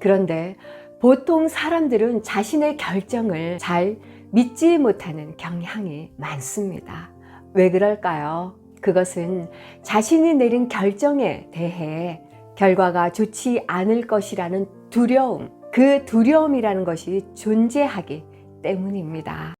그런데 보통 사람들은 자신의 결정을 잘 믿지 못하는 경향이 많습니다. 왜 그럴까요? 그것은 자신이 내린 결정에 대해 결과가 좋지 않을 것이라는 두려움, 그 두려움이라는 것이 존재하기 때문입니다.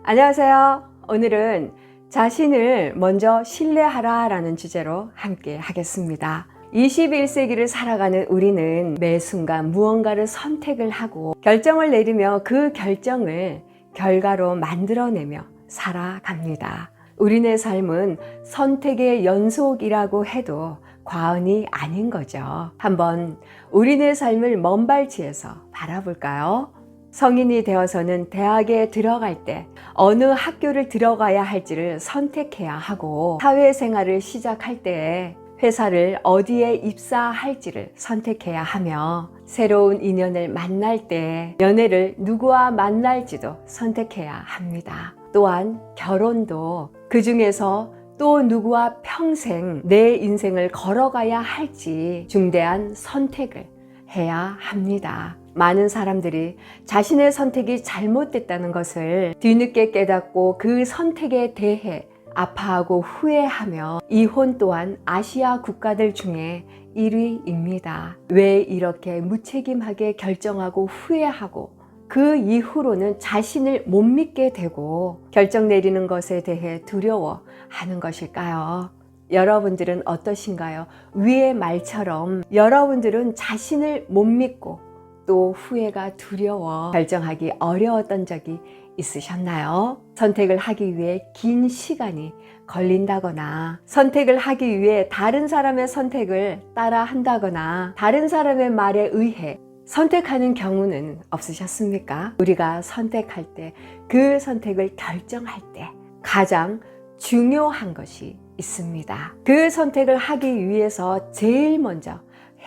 안녕하세요. 오늘은 자신을 먼저 신뢰하라 라는 주제로 함께 하겠습니다. 21세기를 살아가는 우리는 매 순간 무언가를 선택을 하고 결정을 내리며 그 결정을 결과로 만들어내며 살아갑니다. 우리네 삶은 선택의 연속이라고 해도 과언이 아닌 거죠. 한번 우리네 삶을 먼발치에서 바라볼까요? 성인이 되어서는 대학에 들어갈 때 어느 학교를 들어가야 할지를 선택해야 하고, 사회생활을 시작할 때에 회사를 어디에 입사할지를 선택해야 하며, 새로운 인연을 만날 때 연애를 누구와 만날지도 선택해야 합니다. 또한 결혼도 그 중에서 또 누구와 평생 내 인생을 걸어가야 할지 중대한 선택을 해야 합니다. 많은 사람들이 자신의 선택이 잘못됐다는 것을 뒤늦게 깨닫고 그 선택에 대해 아파하고 후회하며 이혼 또한 아시아 국가들 중에 1위입니다. 왜 이렇게 무책임하게 결정하고 후회하고 그 이후로는 자신을 못 믿게 되고 결정 내리는 것에 대해 두려워하는 것일까요? 여러분들은 어떠신가요? 위의 말처럼 여러분들은 자신을 못 믿고 또 후회가 두려워 결정하기 어려웠던 적이 있으셨나요? 선택을 하기 위해 긴 시간이 걸린다거나, 선택을 하기 위해 다른 사람의 선택을 따라 한다거나, 다른 사람의 말에 의해 선택하는 경우는 없으셨습니까? 우리가 선택할 때, 그 선택을 결정할 때 가장 중요한 것이 있습니다. 그 선택을 하기 위해서 제일 먼저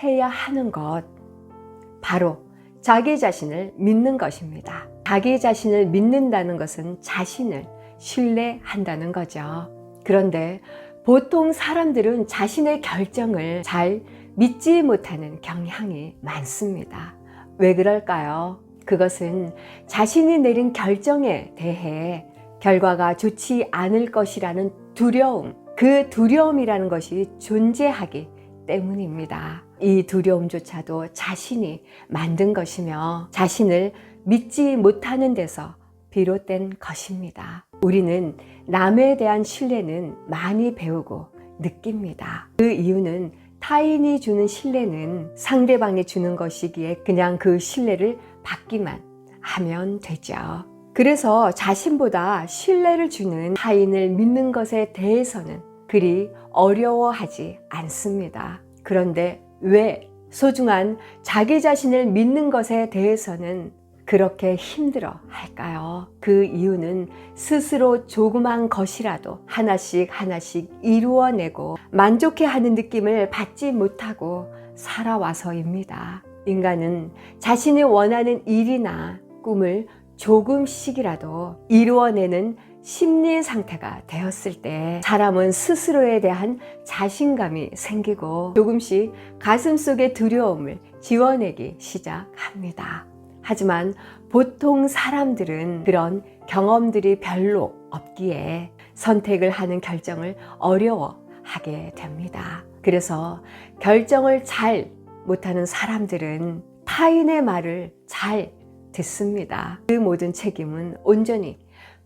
해야 하는 것, 바로 자기 자신을 믿는 것입니다. 자기 자신을 믿는다는 것은 자신을 신뢰한다는 거죠. 그런데 보통 사람들은 자신의 결정을 잘 믿지 못하는 경향이 많습니다. 왜 그럴까요? 그것은 자신이 내린 결정에 대해 결과가 좋지 않을 것이라는 두려움, 그 두려움이라는 것이 존재하기 때문입니다. 이 두려움조차도 자신이 만든 것이며 자신을 믿지 못하는 데서 비롯된 것입니다. 우리는 남에 대한 신뢰는 많이 배우고 느낍니다. 그 이유는 타인이 주는 신뢰는 상대방이 주는 것이기에 그냥 그 신뢰를 받기만 하면 되죠. 그래서 자신보다 신뢰를 주는 타인을 믿는 것에 대해서는 그리 어려워하지 않습니다. 그런데 왜 소중한 자기 자신을 믿는 것에 대해서는 그렇게 힘들어 할까요? 그 이유는 스스로 조그만 것이라도 하나씩 이루어내고 만족해하는 느낌을 받지 못하고 살아와서입니다. 인간은 자신이 원하는 일이나 꿈을 조금씩이라도 이루어내는 심리 상태가 되었을 때 사람은 스스로에 대한 자신감이 생기고 조금씩 가슴속의 두려움을 지워내기 시작합니다. 하지만 보통 사람들은 그런 경험들이 별로 없기에 선택을 하는 결정을 어려워하게 됩니다. 그래서 결정을 잘 못하는 사람들은 타인의 말을 잘 듣습니다. 그 모든 책임은 온전히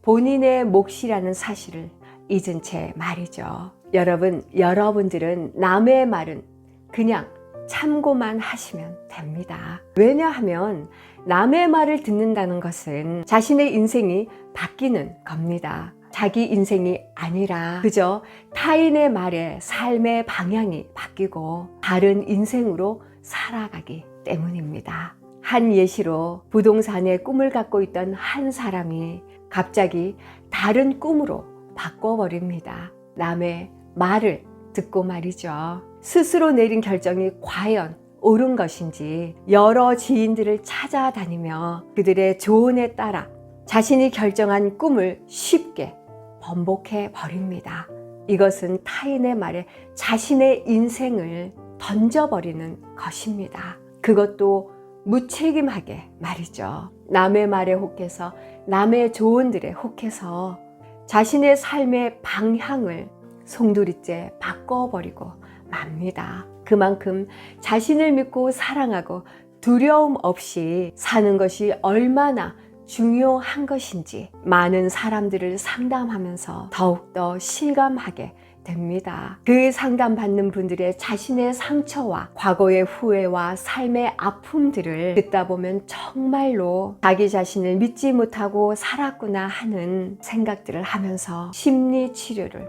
본인의 몫이라는 사실을 잊은 채 말이죠. 여러분들은 남의 말은 그냥 참고만 하시면 됩니다. 왜냐하면 남의 말을 듣는다는 것은 자신의 인생이 바뀌는 겁니다. 자기 인생이 아니라 그저 타인의 말에 삶의 방향이 바뀌고 다른 인생으로 살아가기 때문입니다. 한 예시로 부동산의 꿈을 갖고 있던 한 사람이 갑자기 다른 꿈으로 바꿔버립니다. 남의 말을 듣고 말이죠. 스스로 내린 결정이 과연 옳은 것인지 여러 지인들을 찾아다니며 그들의 조언에 따라 자신이 결정한 꿈을 쉽게 번복해 버립니다. 이것은 타인의 말에 자신의 인생을 던져버리는 것입니다. 그것도 무책임하게 말이죠. 남의 말에 혹해서, 남의 조언들에 혹해서 자신의 삶의 방향을 송두리째 바꿔버리고 맙니다. 그만큼 자신을 믿고 사랑하고 두려움 없이 사는 것이 얼마나 중요한 것인지 많은 사람들을 상담하면서 더욱더 실감하게 됩니다. 그 상담받는 분들의 자신의 상처와 과거의 후회와 삶의 아픔들을 듣다 보면 정말로 자기 자신을 믿지 못하고 살았구나 하는 생각들을 하면서 심리 치료를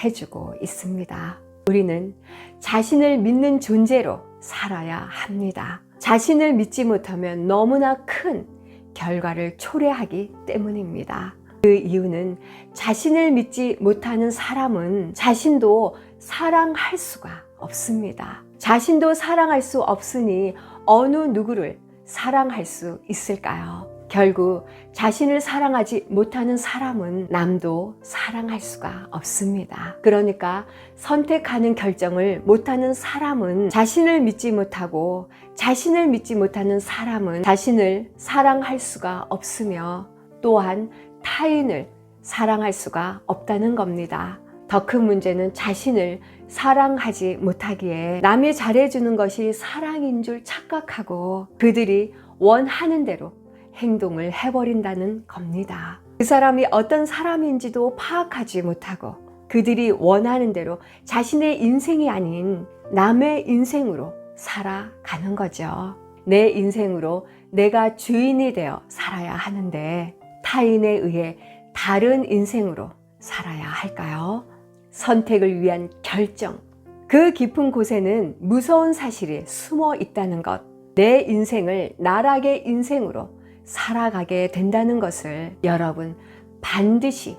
해주고 있습니다. 우리는 자신을 믿는 존재로 살아야 합니다. 자신을 믿지 못하면 너무나 큰 결과를 초래하기 때문입니다. 그 이유는 자신을 믿지 못하는 사람은 자신도 사랑할 수가 없습니다. 자신도 사랑할 수 없으니 어느 누구를 사랑할 수 있을까요? 결국 자신을 사랑하지 못하는 사람은 남도 사랑할 수가 없습니다. 그러니까 선택하는 결정을 못하는 사람은 자신을 믿지 못하고, 자신을 믿지 못하는 사람은 자신을 사랑할 수가 없으며 또한 타인을 사랑할 수가 없다는 겁니다. 더 큰 문제는 자신을 사랑하지 못하기에 남이 잘해주는 것이 사랑인 줄 착각하고 그들이 원하는 대로 행동을 해버린다는 겁니다. 그 사람이 어떤 사람인지도 파악하지 못하고 그들이 원하는 대로 자신의 인생이 아닌 남의 인생으로 살아가는 거죠. 내 인생으로 내가 주인이 되어 살아야 하는데 타인에 의해 다른 인생으로 살아야 할까요? 선택을 위한 결정, 그 깊은 곳에는 무서운 사실이 숨어 있다는 것, 내 인생을 나락의 인생으로 살아가게 된다는 것을 여러분 반드시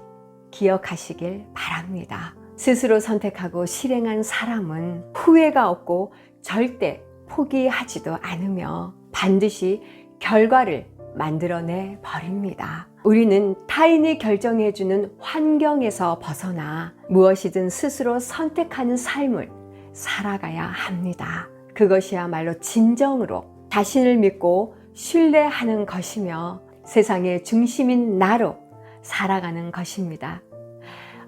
기억하시길 바랍니다. 스스로 선택하고 실행한 사람은 후회가 없고 절대 포기하지도 않으며 반드시 결과를 만들어내 버립니다. 우리는 타인이 결정해주는 환경에서 벗어나 무엇이든 스스로 선택하는 삶을 살아가야 합니다. 그것이야말로 진정으로 자신을 믿고 신뢰하는 것이며 세상의 중심인 나로 살아가는 것입니다.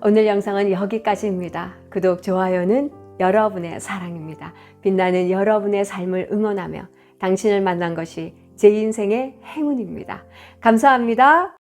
오늘 영상은 여기까지입니다. 구독, 좋아요는 여러분의 사랑입니다. 빛나는 여러분의 삶을 응원하며 당신을 만난 것이 제 인생의 행운입니다. 감사합니다.